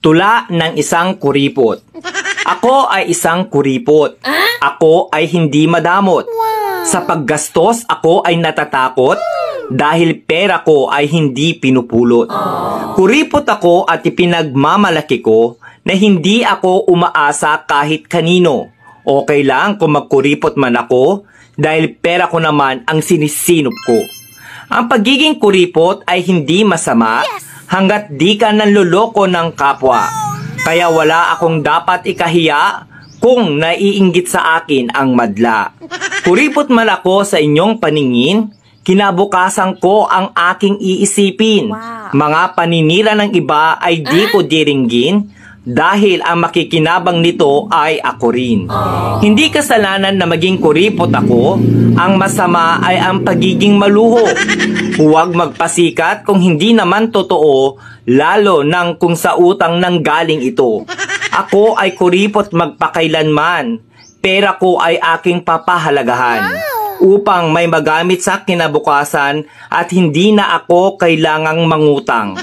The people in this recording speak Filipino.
Tula ng isang kuripot. Ako ay isang kuripot. Ako ay hindi madamot. Sa paggastos ako ay natatakot dahil pera ko ay hindi pinupulot. Kuripot ako at ipinagmamalaki ko na hindi ako umaasa kahit kanino. Okay lang kung magkuripot man ako dahil pera ko naman ang sinisinop ko. Ang pagiging kuripot ay hindi masama hanggat di ka nanloloko ng kapwa. Kaya wala akong dapat ikahiya kung naiinggit sa akin ang madla. Kuripot man ako sa inyong paningin, kinabukasan ko ang aking iisipin. Mga paninira ng iba ay di ko diringgin dahil ang makikinabang nito ay ako rin. Hindi kasalanan na maging kuripot ako, ang masama ay ang pagiging maluho. Huwag magpasikat kung hindi naman totoo, lalo nang kung sa utang nang galing ito. Ako ay kuripot magpakailanman. Pera ko ay aking papahalagahan upang may magamit sa kinabukasan at hindi na ako kailangang mangutang.